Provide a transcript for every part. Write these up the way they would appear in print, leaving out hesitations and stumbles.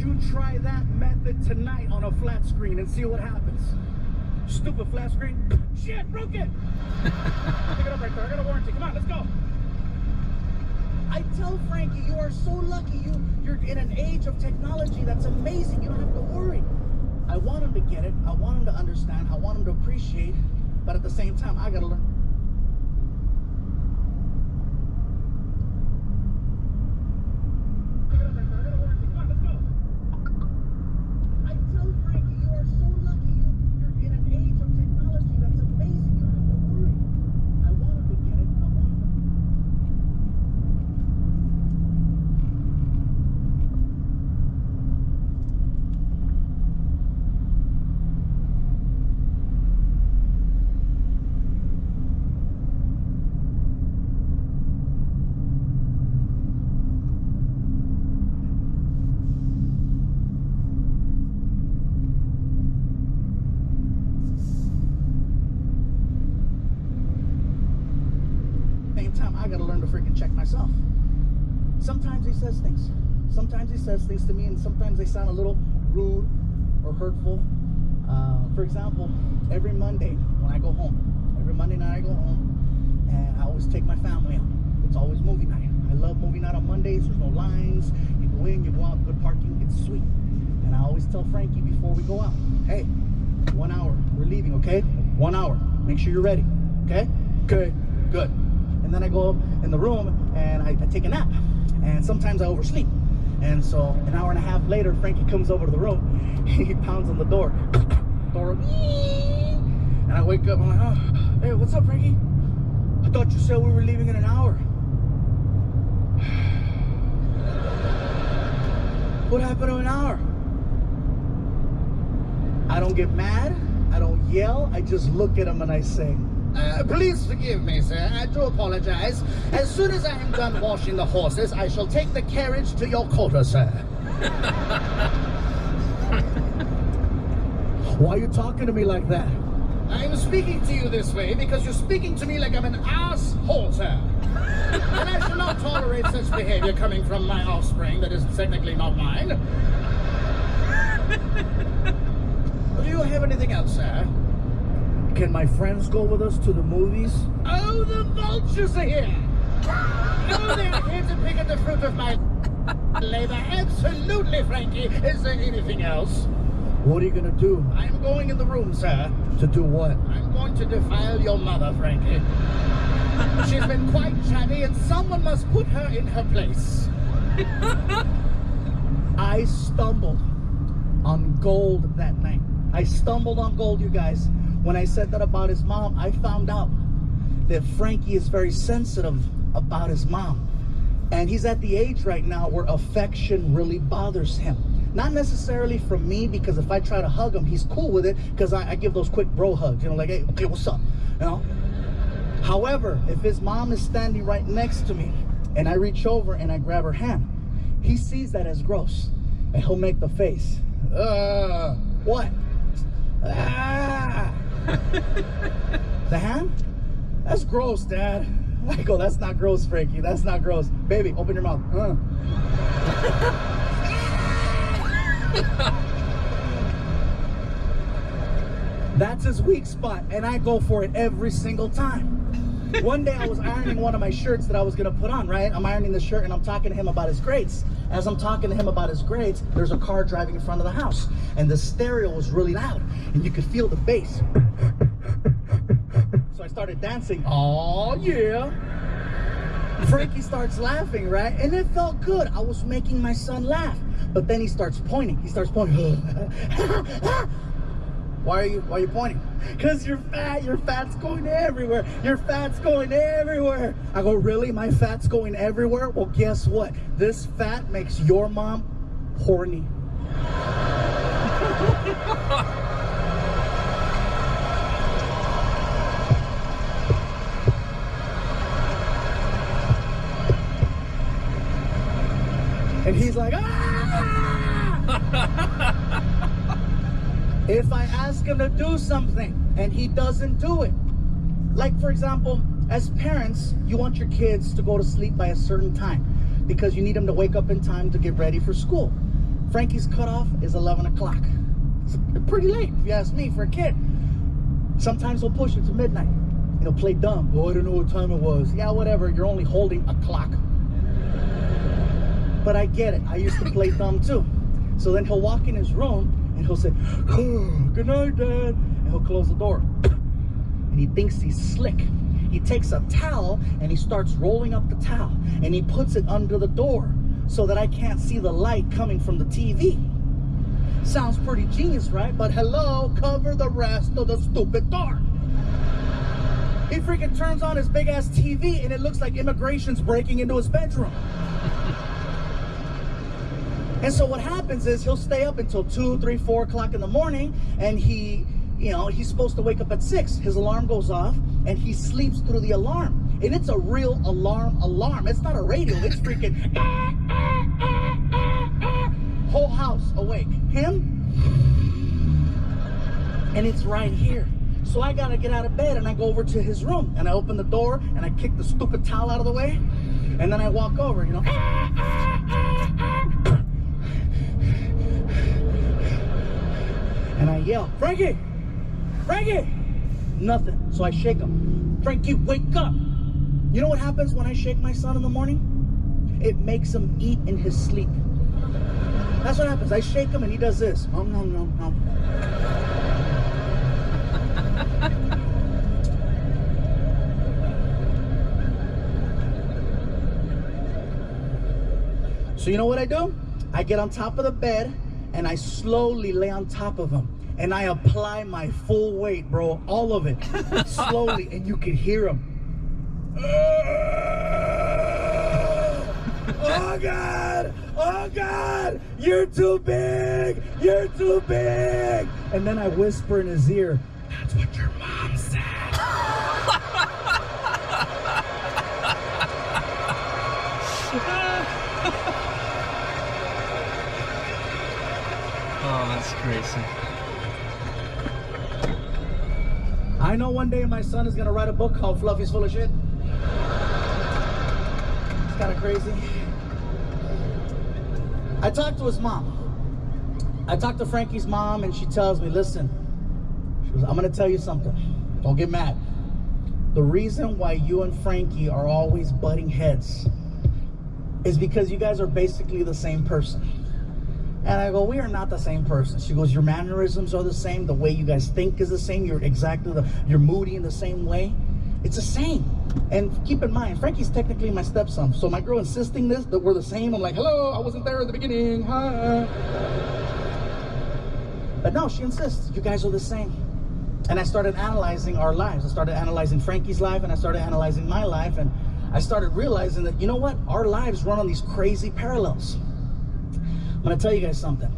you try that method tonight on a flat screen and see what happens? Stupid flat screen. Shit, broke it. Pick it up right there. I got a warranty. Come on, let's go. I tell Frankie, you are so lucky. You're in an age of technology that's amazing. You don't have to worry. I want him to get it. I want him to understand. I want him to appreciate. But at the same time, I gotta learn. Time I gotta learn to freaking check myself. Sometimes he says things. Sometimes he says things to me, and sometimes they sound a little rude or hurtful. For example, every Monday when I go home, every Monday night I go home, and I always take my family out. It's always movie night. I love movie night on Mondays. There's no lines. You go in, you go out, good parking, it's sweet. And I always tell Frankie before we go out, hey, 1 hour, we're leaving, okay? 1 hour. Make sure you're ready, okay? Good, good. And then I go in the room and I take a nap, and sometimes I oversleep. And so an hour and a half later, Frankie comes over to the room. He pounds on the door. And I wake up, I'm like, oh, hey, what's up, Frankie? I thought you said we were leaving in an hour. What happened to an hour? I don't get mad, I don't yell, I just look at him and I say, please forgive me, sir. I do apologize. As soon as I am done washing the horses, I shall take the carriage to your quarters, sir. Why are you talking to me like that? I'm speaking to you this way because you're speaking to me like I'm an asshole, sir. And I shall not tolerate such behavior coming from my offspring that is technically not mine. Do you have anything else, sir? Can my friends go with us to the movies? Oh, the vultures are here! Oh, they're here to pick at the fruit of my labor. Absolutely, Frankie. Is there anything else? What are you gonna do? I'm going in the room, sir. To do what? I'm going to defile your mother, Frankie. She's been quite chatty, and someone must put her in her place. I stumbled on gold that night. I stumbled on gold, you guys. When I said that about his mom, I found out that Frankie is very sensitive about his mom. And he's at the age right now where affection really bothers him. Not necessarily from me, because if I try to hug him, he's cool with it, because I give those quick bro hugs, you know, like, hey, okay, what's up, you know? However, if his mom is standing right next to me and I reach over and I grab her hand, he sees that as gross, and he'll make the face. What? Ah! The hand? That's gross, Dad. I go, that's not gross, Frankie. That's not gross. Baby, open your mouth. That's his weak spot, and I go for it every single time. One day I was ironing one of my shirts that I was gonna put on, right? I'm ironing the shirt and I'm talking to him about his grades. As I'm talking to him about his grades, there's a car driving in front of the house, and the stereo was really loud, and you could feel the bass. So I started dancing. Oh yeah. Frankie starts laughing, right? And it felt good. I was making my son laugh. But then he starts pointing. He starts pointing. Why are you pointing? Because you're fat. Your fat's going everywhere. Your fat's going everywhere. I go, really? My fat's going everywhere? Well, guess what? This fat makes your mom horny. And he's like, ah! If I ask him to do something and he doesn't do it, like for example, as parents, you want your kids to go to sleep by a certain time because you need them to wake up in time to get ready for school. Frankie's cutoff is 11 o'clock. It's pretty late, if you ask me, for a kid. Sometimes he'll push it to midnight. He'll play dumb. Oh, I don't know what time it was. Yeah, whatever. You're only holding a clock. But I get it. I used to play dumb too. So then he'll walk in his room and he'll say, oh, good night, Dad. And he'll close the door. And he thinks he's slick. He takes a towel and he starts rolling up the towel. And he puts it under the door so that I can't see the light coming from the TV. Sounds pretty genius, right? But hello, cover the rest of the stupid door. He freaking turns on his big ass TV and it looks like immigration's breaking into his bedroom. And so what happens is he'll stay up until 2, 3, 4 o'clock in the morning, and he's supposed to wake up at 6. His alarm goes off and he sleeps through the alarm. And it's a real alarm. It's not a radio, it's freaking whole house awake. Him, and it's right here. So I gotta get out of bed and I go over to his room and I open the door and I kick the stupid towel out of the way, and then I walk over, and I yell, Frankie! Frankie! Nothing. So I shake him. Frankie, wake up! You know what happens when I shake my son in the morning? It makes him eat in his sleep. That's what happens. I shake him and he does this. Nom, nom, nom, nom. So you know what I do? I get on top of the bed and I slowly lay on top of him. And I apply my full weight, bro. All of it. Slowly. And you can hear him. Oh, God. Oh, God. You're too big. You're too big. And then I whisper in his ear, that's what your mom said. Oh, that's crazy. I know one day my son is gonna write a book called Fluffy's Full of Shit. It's kind of crazy. I talked to his mom. I talked to Frankie's mom and she tells me, listen, she goes, I'm gonna tell you something. Don't get mad. The reason why you and Frankie are always butting heads is because you guys are basically the same person. And I go, we are not the same person. She goes, your mannerisms are the same. The way you guys think is the same. You're moody in the same way. It's the same. And keep in mind, Frankie's technically my stepson. So my girl insisting that we're the same. I'm like, hello, I wasn't there at the beginning. Hi. But no, she insists. You guys are the same. And I started analyzing our lives. I started analyzing Frankie's life and I started analyzing my life. And I started realizing that, you know what? Our lives run on these crazy parallels. I'm gonna tell you guys something.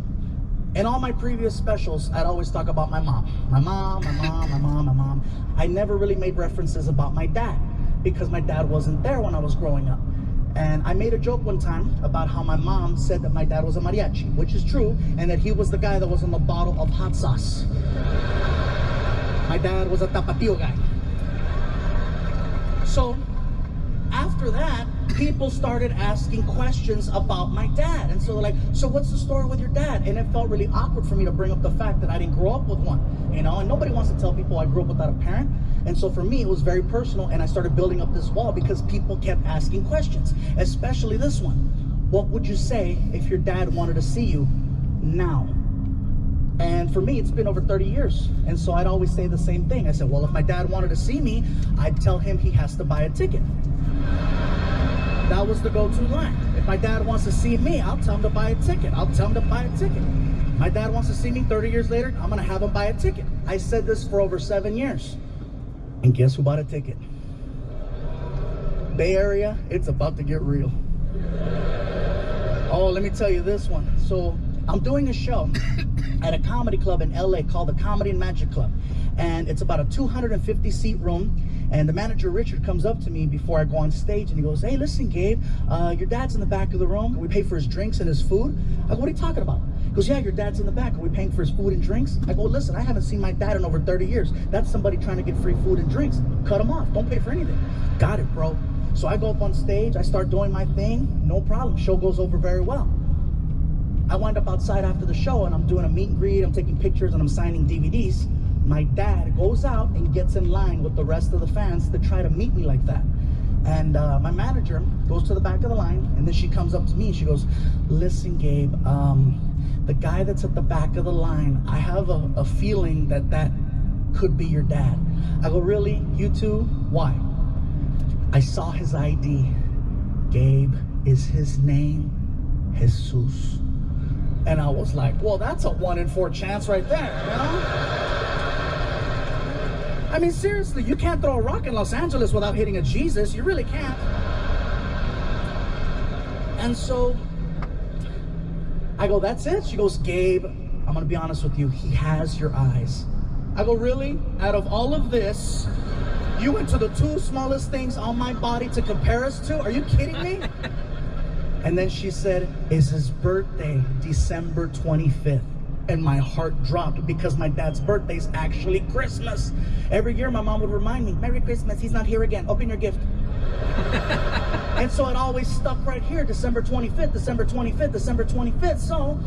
In all my previous specials, I'd always talk about my mom. My mom, my mom, my mom, my mom. I never really made references about my dad because my dad wasn't there when I was growing up. And I made a joke one time about how my mom said that my dad was a mariachi, which is true, and that he was the guy that was on the bottle of hot sauce. My dad was a tapatio guy. So, after that, people started asking questions about my dad. And so they're like, so what's the story with your dad? And it felt really awkward for me to bring up the fact that I didn't grow up with one, and nobody wants to tell people I grew up without a parent. And so for me, it was very personal, and I started building up this wall because people kept asking questions, especially this one. What would you say if your dad wanted to see you now? And for me, it's been over 30 years. And so I'd always say the same thing. I said, well, if my dad wanted to see me, I'd tell him he has to buy a ticket. That was the go-to line. If my dad wants to see me, I'll tell him to buy a ticket. I'll tell him to buy a ticket. My dad wants to see me 30 years later, I'm gonna have him buy a ticket. I said this for over 7 years. And guess who bought a ticket? Bay Area, it's about to get real. Oh, let me tell you this one. So I'm doing a show at a comedy club in LA called the Comedy and Magic Club. And it's about a 250 seat room. And the manager, Richard, comes up to me before I go on stage and he goes, hey, listen, Gabe, your dad's in the back of the room. We pay for his drinks and his food. I go, what are you talking about? He goes, yeah, your dad's in the back. Are we paying for his food and drinks? I go, listen, I haven't seen my dad in over 30 years. That's somebody trying to get free food and drinks. Cut him off. Don't pay for anything. Got it, bro. So I go up on stage. I start doing my thing. No problem. Show goes over very well. I wind up outside after the show and I'm doing a meet and greet, I'm taking pictures and I'm signing DVDs. My dad goes out and gets in line with the rest of the fans to try to meet me like that. And my manager goes to the back of the line, and then she comes up to me and she goes, listen, Gabe, the guy that's at the back of the line, I have a feeling that could be your dad. I go, really? You too? Why? I saw his ID. Gabe, is his name Jesus? And I was like, well, that's a 1 in 4 chance right there, you know? I mean, seriously, you can't throw a rock in Los Angeles without hitting a Jesus. You really can't. And so I go, that's it? She goes, Gabe, I'm going to be honest with you. He has your eyes. I go, really? Out of all of this, you went to the 2 smallest things on my body to compare us to? Are you kidding me? And then she said, it's his birthday, December 25th. And my heart dropped because my dad's birthday is actually Christmas. Every year my mom would remind me, Merry Christmas, he's not here again, open your gift. And so it always stuck right here, December 25th, December 25th, December 25th. So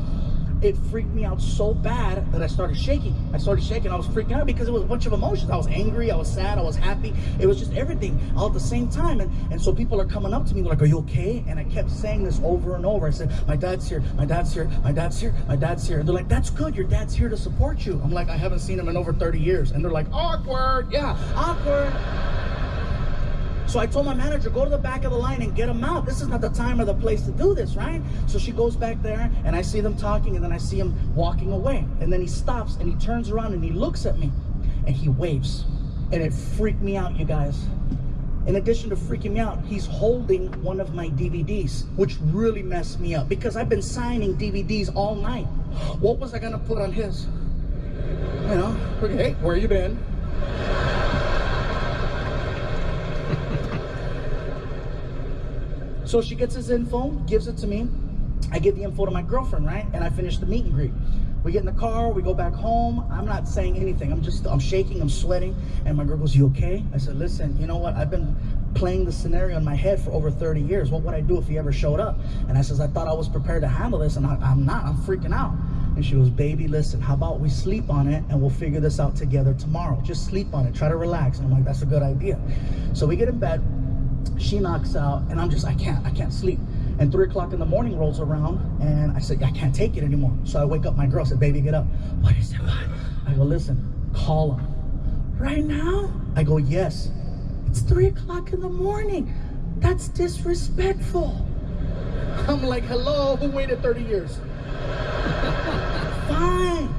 it freaked me out so bad that I started shaking. I was freaking out because it was a bunch of emotions. I was angry, I was sad, I was happy. It was just everything all at the same time. And so people are coming up to me like, are you okay? And I kept saying this over and over. I said, my dad's here, my dad's here, my dad's here, my dad's here. And they're like, that's good, your dad's here to support you. I'm like, I haven't seen him in over 30 years. And they're like, awkward, yeah, awkward. So I told my manager, go to the back of the line and get him out. This is not the time or the place to do this, right? So she goes back there and I see them talking and then I see him walking away. And then he stops and he turns around and he looks at me and he waves. And it freaked me out, you guys. In addition to freaking me out, he's holding one of my DVDs, which really messed me up because I've been signing DVDs all night. What was I gonna put on his? You know, hey, where you been? So she gets his info, gives it to me. I give the info to my girlfriend, right? And I finish the meet and greet. We get in the car, we go back home. I'm not saying anything. I'm shaking, I'm sweating. And my girl goes, you okay? I said, listen, you know what? I've been playing the scenario in my head for over 30 years. What would I do if he ever showed up? And I says, I thought I was prepared to handle this, and I'm not. I'm freaking out. And she goes, baby, listen, how about we sleep on it and we'll figure this out together tomorrow. Just sleep on it, try to relax. And I'm like, that's a good idea. So we get in bed. She knocks out and I'm just, I can't sleep. And 3 o'clock in the morning rolls around and I said, I can't take it anymore. So I wake up my girl, I said, baby, get up. What is it? I go, listen, call him. Right now? I go, yes. It's 3 o'clock in the morning. That's disrespectful. I'm like, hello, who waited 30 years? Fine.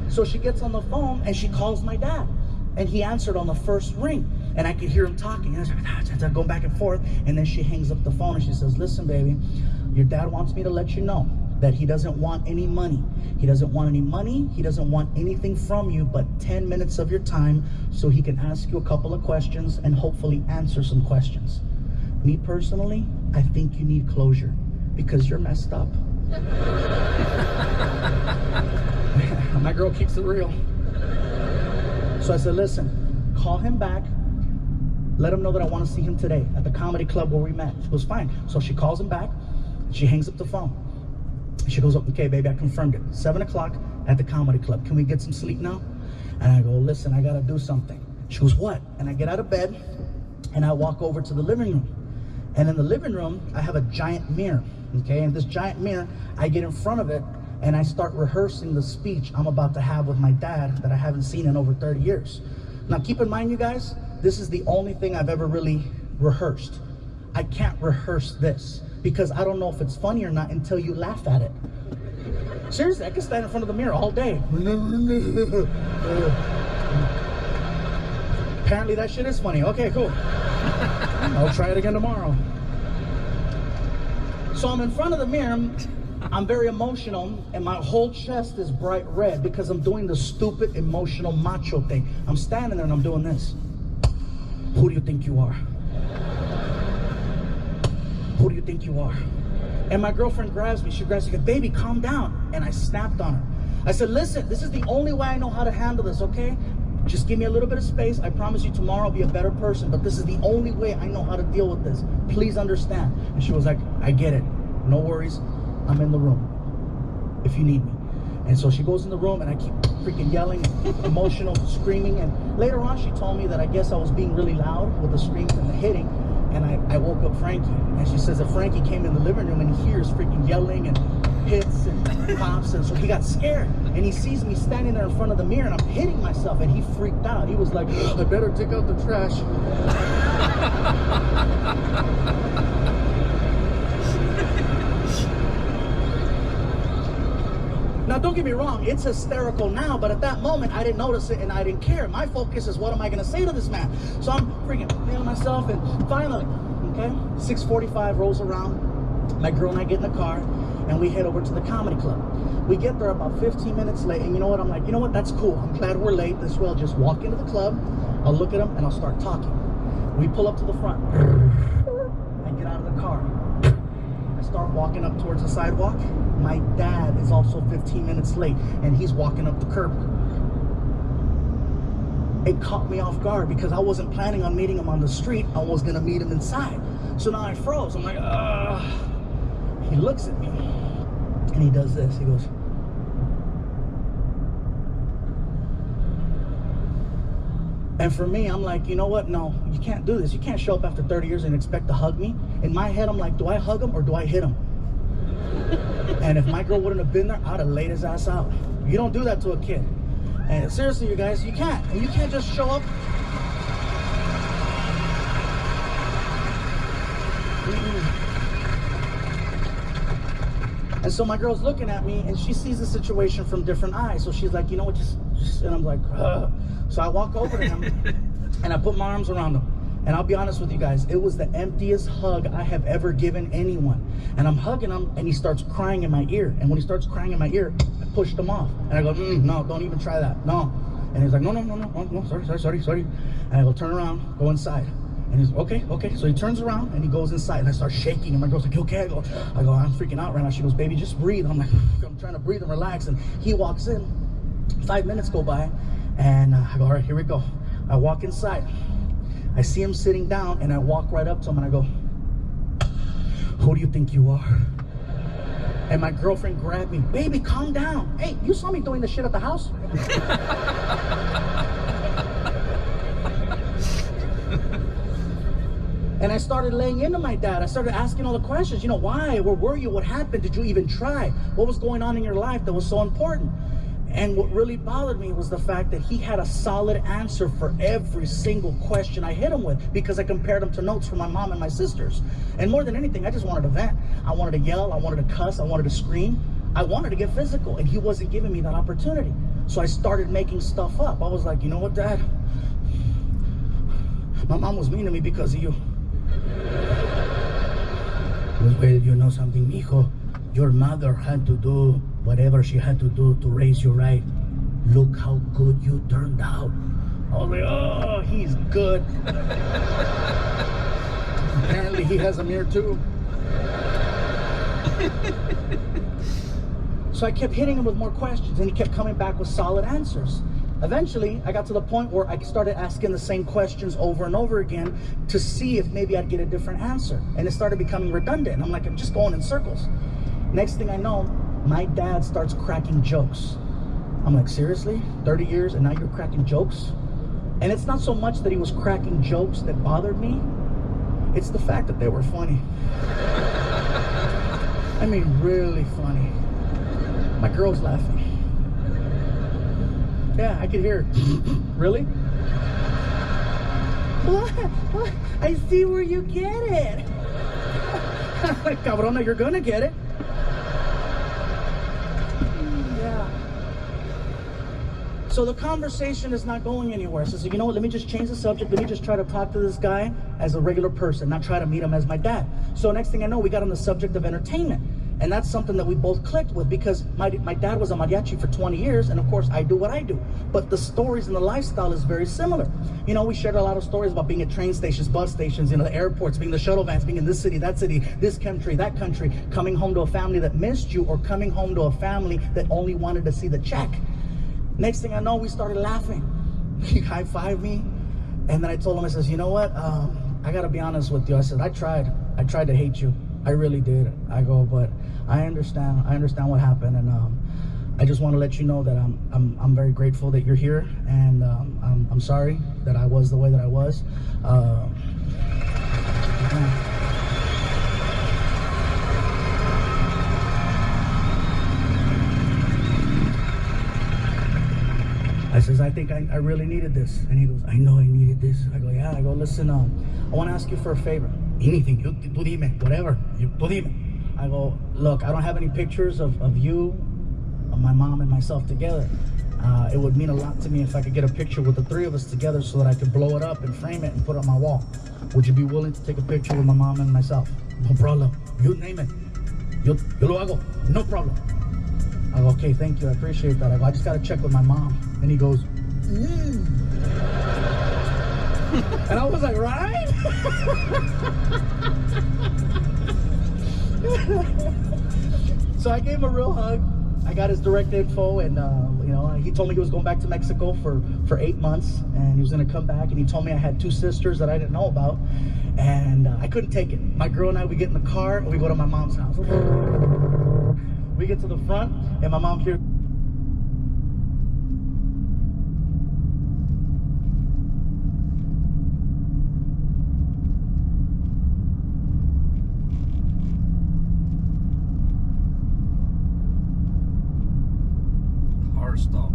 So she gets on the phone and she calls my dad. And he answered on the first ring. And I could hear him talking. And I was going back and forth. And then she hangs up the phone and she says, listen, baby, your dad wants me to let you know that he doesn't want any money. He doesn't want any money. He doesn't want anything from you but 10 minutes of your time so he can ask you a couple of questions and hopefully answer some questions. Me personally, I think you need closure because you're messed up. My girl keeps it real. So I said, listen, call him back. Let him know that I want to see him today at the comedy club where we met. She goes, fine. So she calls him back. She hangs up the phone. She goes, okay, baby, I confirmed it. 7 o'clock at the comedy club. Can we get some sleep now? And I go, listen, I got to do something. She goes, what? And I get out of bed and I walk over to the living room. And in the living room, I have a giant mirror. Okay, and this giant mirror, I get in front of it and I start rehearsing the speech I'm about to have with my dad that I haven't seen in over 30 years. Now, keep in mind, you guys, this is the only thing I've ever really rehearsed. I can't rehearse this because I don't know if it's funny or not until you laugh at it. Seriously, I can stand in front of the mirror all day. Apparently that shit is funny. Okay, cool. I'll try it again tomorrow. So I'm in front of the mirror. I'm very emotional and my whole chest is bright red because I'm doing the stupid emotional macho thing. I'm standing there and I'm doing this. Who do you think you are? Who do you think you are? And my girlfriend grabs me. She grabs me, goes, baby, calm down. And I snapped on her. I said, listen, this is the only way I know how to handle this, okay? Just give me a little bit of space. I promise you tomorrow I'll be a better person, but this is the only way I know how to deal with this. Please understand. And she was like, I get it. No worries. I'm in the room. if you need me. And so she goes in the room, and I keep freaking yelling, emotional, screaming. And later on, she told me that I guess I was being really loud with the screaming and the hitting. And I woke up Frankie. And she says that Frankie came in the living room and he hears freaking yelling and hits and pops. And so he got scared. And he sees me standing there in front of the mirror, and I'm hitting myself. And he freaked out. He was like, I better take out the trash. Now, don't get me wrong, it's hysterical now, but at that moment, I didn't notice it and I didn't care. My focus is, what am I going to say to this man? So I'm freaking feeling myself, and finally, okay, 6:45 rolls around. My girl and I get in the car, and we head over to the comedy club. We get there about 15 minutes late, and you know what? I'm like, you know what? That's cool. I'm glad we're late. This way, I'll just walk into the club, I'll look at him, and I'll start talking. We pull up to the front. I get out of the car. I start walking up towards the sidewalk. My dad is also 15 minutes late, and he's walking up the curb. It caught me off guard because I wasn't planning on meeting him on the street. I was gonna meet him inside. So now I froze. I'm like, He looks at me, and he does this. He goes, and for me, I'm like, you know what? No, you can't do this. You can't show up after 30 years and expect to hug me. In my head, I'm like, do I hug him or do I hit him? And if my girl wouldn't have been there, I'd have laid his ass out. You don't do that to a kid. And seriously, you guys, you can't. And you can't just show up. And so my girl's looking at me, and she sees the situation from different eyes. So she's like, you know what, just and I'm like, ugh. So I walk over to him, and I put my arms around him. And I'll be honest with you guys, it was the emptiest hug I have ever given anyone. And I'm hugging him, and he starts crying in my ear. And when he starts crying in my ear, I pushed him off. And I go, no, don't even try that, no. And he's like, no, sorry. And I go, turn around, go inside. And he's okay. So he turns around and he goes inside, and I start shaking, and my girl's like, okay? I go, I'm freaking out right now. She goes, baby, just breathe. I'm like, I'm trying to breathe and relax. And he walks in. 5 minutes go by, and I go, all right, here we go. I walk inside. I see him sitting down, and I walk right up to him, and I go, who do you think you are? And my girlfriend grabbed me. Baby, calm down. Hey, you saw me doing the shit at the house? And I started laying into my dad. I started asking all the questions. You know, why? Where were you? What happened? Did you even try? What was going on in your life that was so important? And what really bothered me was the fact that he had a solid answer for every single question I hit him with, because I compared him to notes from my mom and my sisters. And more than anything, I just wanted to vent. I wanted to yell. I wanted to cuss. I wanted to scream. I wanted to get physical, and he wasn't giving me that opportunity. So I started making stuff up. I was like, you know what, Dad? My mom was mean to me because of you. Well, you know something, mijo? Your mother had to do whatever she had to do to raise you right. Look how good you turned out. I was like, oh, he's good. Apparently he has a mirror too. So I kept hitting him with more questions, and he kept coming back with solid answers. Eventually, I got to the point where I started asking the same questions over and over again to see if maybe I'd get a different answer. And it started becoming redundant. I'm like, I'm just going in circles. Next thing I know, my dad starts cracking jokes. I'm like, seriously? 30 years and now you're cracking jokes? And it's not so much that he was cracking jokes that bothered me. It's the fact that they were funny. I mean, really funny. My girl's laughing. Yeah, I could hear her. Really? What? I see where you get it. Cabrona, you're gonna get it. Yeah. So the conversation is not going anywhere. So, you know what, let me just change the subject. Let me just try to talk to this guy as a regular person, not try to meet him as my dad. So next thing I know, we got on the subject of entertainment. And that's something that we both clicked with, because my dad was a mariachi for 20 years, and of course I do what I do. But the stories and the lifestyle is very similar. You know, we shared a lot of stories about being at train stations, bus stations, you know, the airports, being the shuttle vans, being in this city, this country, that country, coming home to a family that missed you, or coming home to a family that only wanted to see the check. Next thing I know, we started laughing. He high-fived me, and then I told him, I says, you know what, I gotta be honest with you. I said, I tried to hate you. I really did. I go, but I understand what happened, and I just want to let you know that I'm very grateful that you're here, and I'm sorry that I was the way that I was. I says, I think I really needed this. And he goes, I know I needed this. I go, yeah. I go, listen, I want to ask you for a favor. Anything, tú dime, whatever, tú dime. I go, look, I don't have any pictures of you, of my mom and myself together. It would mean a lot to me if I could get a picture with the three of us together so that I could blow it up and frame it and put it on my wall. Would you be willing to take a picture with my mom and myself? No problem. You name it. Yo lo hago. No problem. I go, okay, thank you. I appreciate that. I go, I just got to check with my mom. And he goes, And I was like, right? So I gave him a real hug. I got his direct info, and you know, he told me he was going back to Mexico for 8 months, and he was going to come back. And he told me I had 2 sisters that I didn't know about, and I couldn't take it. My girl and I, we get in the car and we go to my mom's house. We get to the front, and my mom hears. Stop.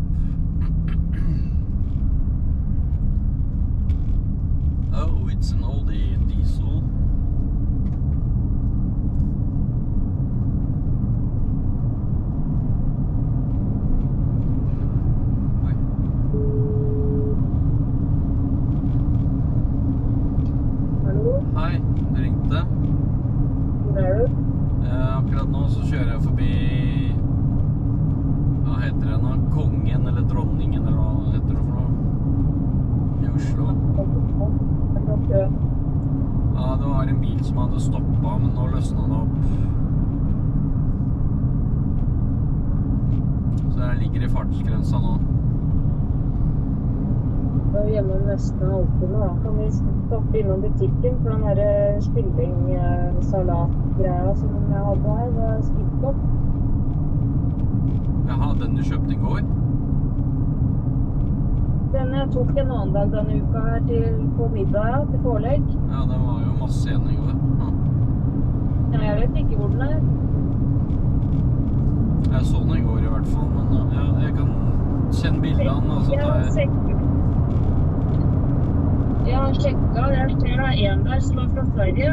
Oh, it's an oldie diesel. Oi. Hallo? Hei, du ringte. Hvor er du? Akkurat nå så kjører jeg forbi. Hva heter det nå? Kongen eller dronningen eller hva heter det for noe? I Oslo. Ja, det var en bil som hadde stoppet, men nå løsnet det opp. Så jeg ligger i fartsgrensa nå. Da er vi hjemme nesten halvtime da. Kan vi stoppe innom butikken for den der spilling-salatgreia som jeg hadde her, det er spilt opp. Jaha, den du kjøpte i går? Den jeg tok en annen dag denne uka her på middag, ja, til pålegg. Ja, det var jo masse igjen i går. Ja. Ja, jeg vet ikke hvor den er. Jeg så den i går i hvert fall, men ja, jeg kan kjenne bildene, og så tar jeg... Jeg har sjekket, jeg ser det er en der som er fra Sverige.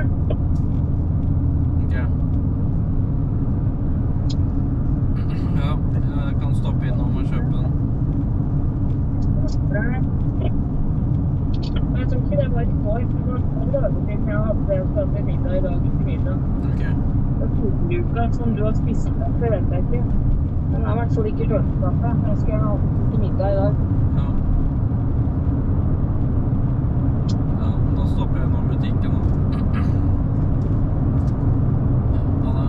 Ok. Ja, jeg kan stoppe innom og kjøpe den. Jeg tror ikke det var i går, for det var dager siden jeg hadde spist middag i dag til middag. Ok. Det er fotluka som du har spist, det vet jeg ikke. Den er i hvert fall ikke kjøleskapet. Jeg skal ha til middag i dag. Ja. Ja, da stopper jeg innom butikken da. Ja, det.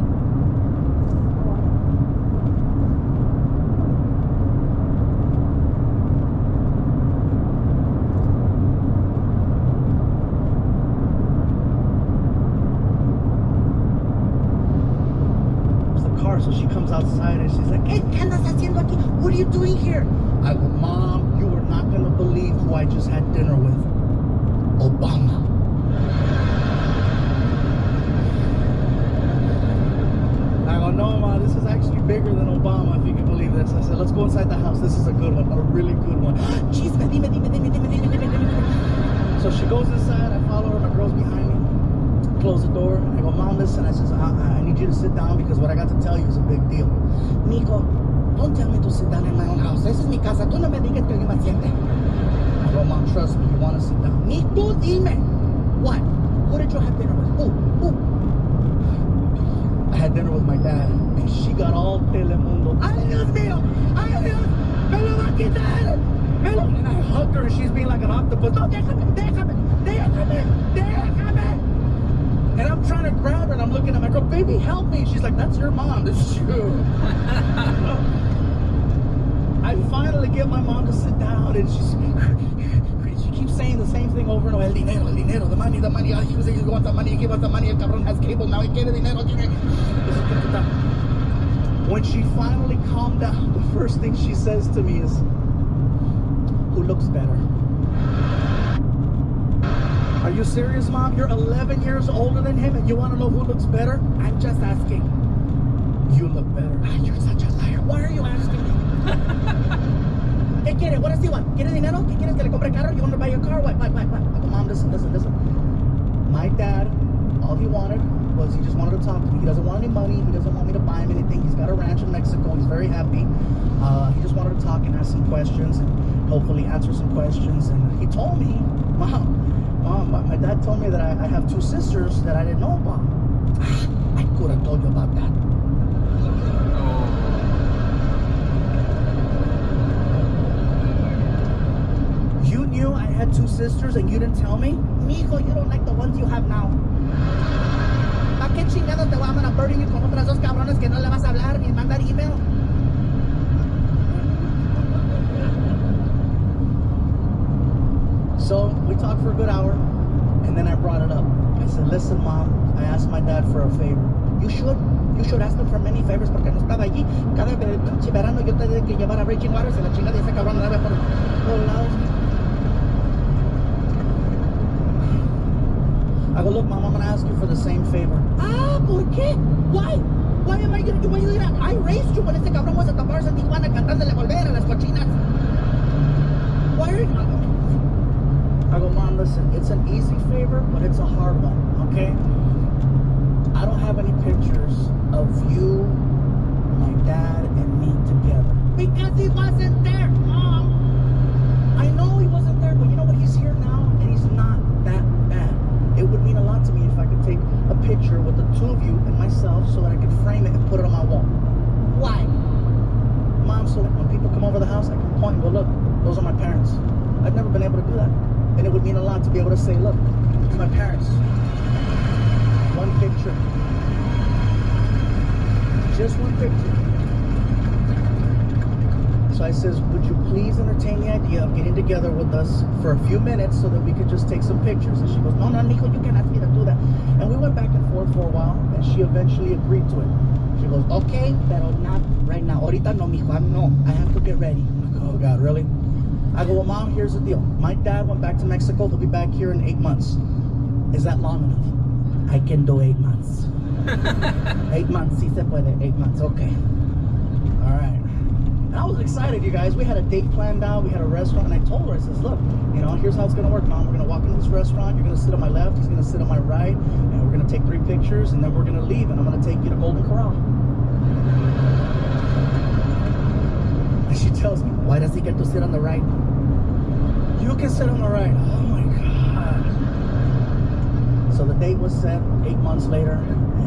So she comes outside and she's like, hey, ¿qué andas haciendo aquí? What are you doing here? I go, Mom, you are not going to believe who I just had dinner with. Obama. I go, no, Ma, this is actually bigger than Obama, if you can believe this. I said, let's go inside the house. This is a good one, a really good one. Chisme, dime. So she goes inside. I follow her. My girl's behind me. Close the door. I go, Mom, listen. I says, I need you to sit down because what I got to tell you is a big deal. Mijo, don't tell me to sit down in my own house. This is mi casa. Tú no me digas que me siente. I go, Mom, trust me. You want to sit down. Ni tú dime. What? Who did you have dinner with? Who? I had dinner with my dad, and she got all Telemundo. Ay, Dios mío. Ay, Dios. Me lo va a quitar. And I hugged her, and she's being like an octopus. No, déjame. And I'm trying to grab her, and I'm looking at my girl, baby, help me. She's like, that's your mom. This is you. I finally get my mom to sit down, and she keeps saying the same thing over and over. El dinero, the money. Oh, he wants the money, he wants the money. El cabrón has cable now, he quiere dinero. When she finally calmed down, the first thing she says to me is, who looks better? Are you serious, Mom? You're 11 years older than him and you want to know who looks better? I'm just asking. You look better. You're such a liar. Why are you asking me? ¿Qué quiere? What does he want? ¿Quiere dinero? ¿Qué quieres que le compre carro? You want to buy your car? What? I go, Mom, listen. My dad, all he wanted was he just wanted to talk to me. He doesn't want any money. He doesn't want me to buy him anything. He's got a ranch in Mexico. He's very happy. He just wanted to talk and ask some questions and hopefully answer some questions. And he told me, Mom, my dad told me that I have 2 sisters that I didn't know about. I could have told you about that. You knew I had 2 sisters and you didn't tell me? Mijo, you don't like the ones you have now. ¿Para qué chingados te voy a mandar burden you con otras 2 cabrones que no le vas a hablar ni mandar email? So we talked for a good hour, and then I brought it up. I said, listen, Mom, I asked my dad for a favor. You should ask him for many favors, porque no estaba allí. Cada pinche verano yo tenía que llevar a Raging Waters y la chingada de ese cabrón no la por todos lados. I go, look, Mom, I'm going to ask you for the same favor. ¿Por qué? Why? Why am I going to do that? I raised you when ese cabrón was at the bars in Tijuana cantándole volver a las cochinas. Why are you... I go, Mom, listen, it's an easy favor, but it's a hard one, okay? I don't have any pictures of you, my dad, and me together. Because he wasn't there, Mom. I know he wasn't there, but you know what? He's here now, and he's not that bad. It would mean a lot to me if I could take a picture with the 2 of you and myself so that I could frame it and put it on my wall. Why? Mom, so that when people come over the house, I can point and go, look, those are my parents. I've never been able to do that. And it would mean a lot to be able to say, look, it's my parents. One picture. Just one picture. So I says, would you please entertain the idea of getting together with us for a few minutes so that we could just take some pictures? And she goes, no, mijo, you can't ask me to do that. And we went back and forth for a while, and she eventually agreed to it. She goes, okay, pero not right now. Ahorita no, mijo, I have to get ready. I go, oh, God, really? I go, well, Mom, here's the deal. My dad went back to Mexico. He'll be back here in 8 months. Is that long enough? I can do 8 months. 8 months. Si se puede. 8 months. Okay. All right. And I was excited, you guys. We had a date planned out. We had a restaurant. And I told her, I says, look, you know, here's how it's going to work, Mom. We're going to walk into this restaurant. You're going to sit on my left. He's going to sit on my right. And we're going to take 3 pictures. And then we're going to leave. And I'm going to take you to Golden Corral. And she tells me, why does he get to sit on the right? You can sit on the right. Oh my God. So the date was set 8 months later.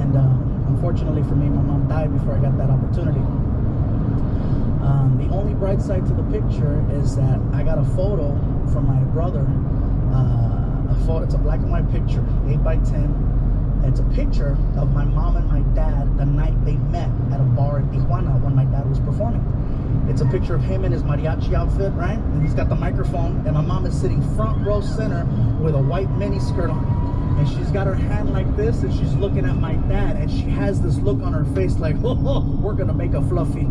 And unfortunately for me, my mom died before I got that opportunity. The only bright side to the picture is that I got a photo from my brother. It's a black and white picture, 8 by 10. It's a picture of my mom and my dad the night they met at a bar in Tijuana when my dad was performing. It's a picture of him in his mariachi outfit, right? And he's got the microphone, and my mom is sitting front row center with a white mini skirt on. And she's got her hand like this, and she's looking at my dad, and she has this look on her face like, oh, we're gonna make a fluffy.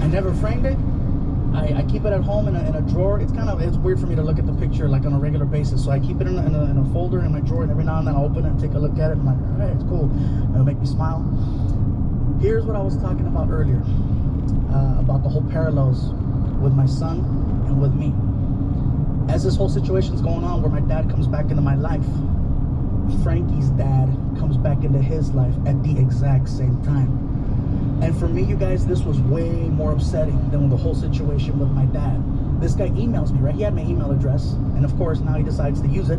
I never framed it. I keep it at home in a drawer. It's weird for me to look at the picture like on a regular basis. So I keep it in a folder in my drawer, and every now and then I open it and take a look at it. And I'm like, all right, it's cool. It'll make me smile. Here's what I was talking about earlier, about the whole parallels with my son and with me. As this whole situation's going on where my dad comes back into my life, Frankie's dad comes back into his life at the exact same time. And for me, you guys, this was way more upsetting than the whole situation with my dad. This guy emails me, right? He had my email address. And of course, now he decides to use it.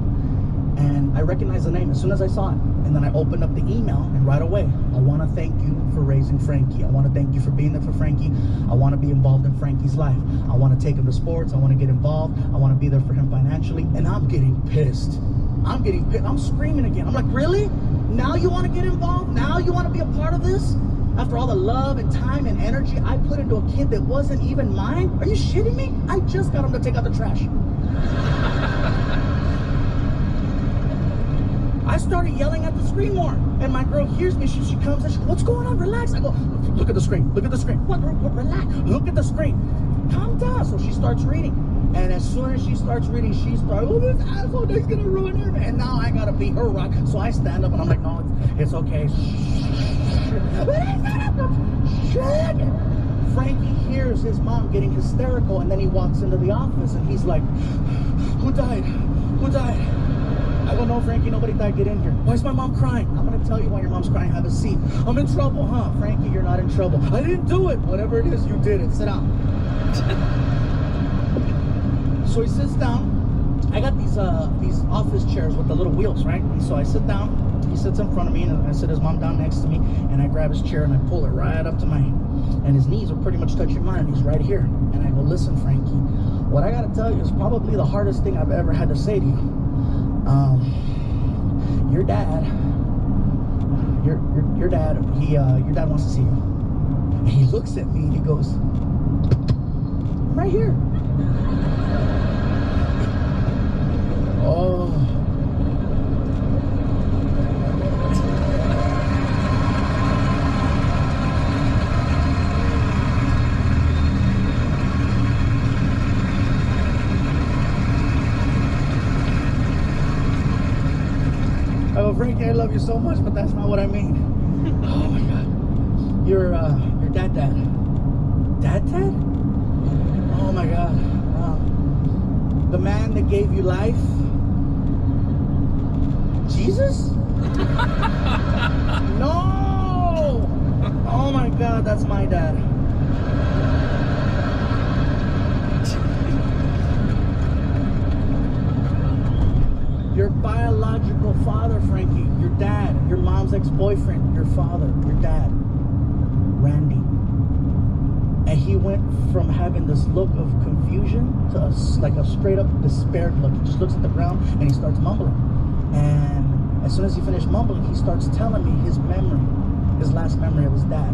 And I recognized the name as soon as I saw it. And then I opened up the email, and right away, I want to thank you for raising Frankie. I want to thank you for being there for Frankie. I want to be involved in Frankie's life. I want to take him to sports. I want to get involved. I want to be there for him financially. And I'm getting pissed. I'm getting pissed. I'm screaming again. I'm like, really? Now you want to get involved? Now you want to be a part of this? After all the love and time and energy I put into a kid that wasn't even mine? Are you shitting me? I just got him to take out the trash. I started yelling at the screen more, and my girl hears me. She comes and she goes, what's going on? Relax. I go, look at the screen. Look at the screen. What? Relax. Look at the screen. Calm down. So she starts reading, and as soon as she starts reading, she starts, oh, this asshole is gonna ruin her. And now I gotta be her rock. So I stand up and I'm like, no, it's okay. Shit. Frankie hears his mom getting hysterical, and then he walks into the office and he's like, who died? Who died? I go, no, Frankie, nobody died. Get in here. Why is my mom crying? I'm going to tell you why your mom's crying. Have a seat. I'm in trouble, huh? Frankie, you're not in trouble. I didn't do it. Whatever it is, you did it. Sit down. So he sits down. I got these office chairs with the little wheels, right? And so I sit down. He sits in front of me, and I sit his mom down next to me, and I grab his chair and I pull it right up to and his knees are pretty much touching mine, and he's right here. And I go, listen, Frankie, what I got to tell you is probably the hardest thing I've ever had to say to you. Your dad, your dad, your dad wants to see you. And he looks at me and he goes, I'm right here. Oh. Oh, Frankie, I love you so much, but that's not what I mean. Oh my God, your dad. Oh my God, the man that gave you life, Jesus? No! Oh my God, that's my dad. Your biological father, Frankie, your dad, your mom's ex-boyfriend, your father, your dad, Randy. And he went from having this look of confusion to like a straight up despaired look. He just looks at the ground and he starts mumbling. And as soon as he finished mumbling, he starts telling me his memory, his last memory of his dad.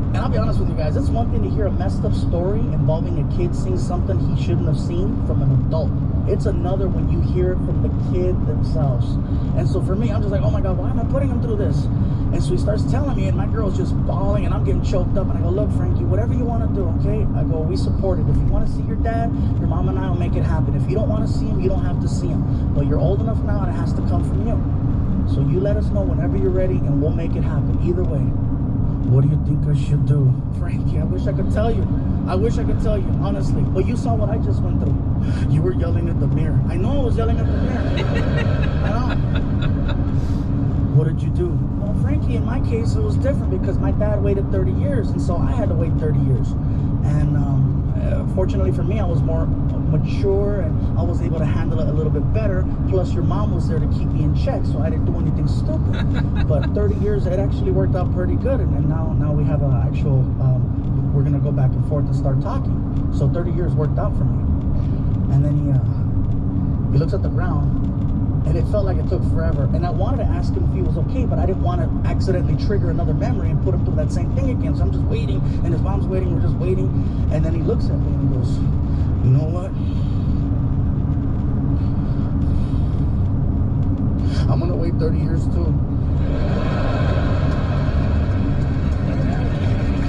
And I'll be honest with you guys, it's one thing to hear a messed up story involving a kid seeing something he shouldn't have seen from an adult. It's another when you hear it from the kid themselves. And so for me, I'm just like, oh my God, why am I putting him through this? And so he starts telling me, and my girl's just bawling, and I'm getting choked up. And I go, look, Frankie, whatever you want to do, okay? I go, we support it. If you want to see your dad, your mom and I will make it happen. If you don't want to see him, you don't have to see him. But you're old enough now, and it has to come from you. So you let us know whenever you're ready, and we'll make it happen. Either way. What do you think I should do? Frankie, I wish I could tell you. I wish I could tell you, honestly. But you saw what I just went through. You were yelling at the mirror. I know I was yelling at the mirror. I know. What did you do? Well, Frankie, in my case, it was different because my dad waited 30 years, and so I had to wait 30 years. And fortunately for me, I was more mature, and I was able to handle it a little bit better. Plus, your mom was there to keep me in check, so I didn't do anything stupid. But 30 years, it actually worked out pretty good, and now we have an actual, we're gonna go back and forth and start talking. So 30 years worked out for me. And then he looks at the ground, and it felt like it took forever. And I wanted to ask him if he was okay, but I didn't want to accidentally trigger another memory and put him through that same thing again. So I'm just waiting, and his mom's waiting, we're just waiting. And then he looks at me and he goes, you know what? I'm gonna wait 30 years too.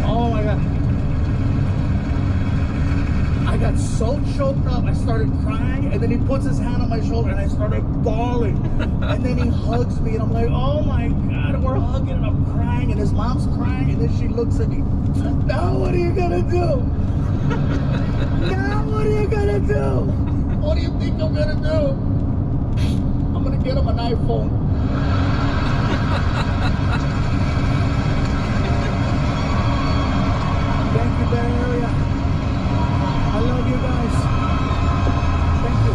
Oh my God. I got so choked up, I started crying, and then he puts his hand on my shoulder and I started bawling. And then he hugs me and I'm like, oh my God, and we're hugging and I'm crying, and his mom's crying, and then she looks at me. Now what are you gonna do? Now what are you gonna do? What do you think I'm gonna do? I'm gonna get him an iPhone. Thank you, Bay Area. I love you guys. Thank you.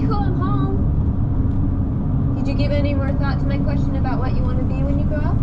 pretty cool. I'm home. Did you give any more thought to my question about what you want to be when you grow up?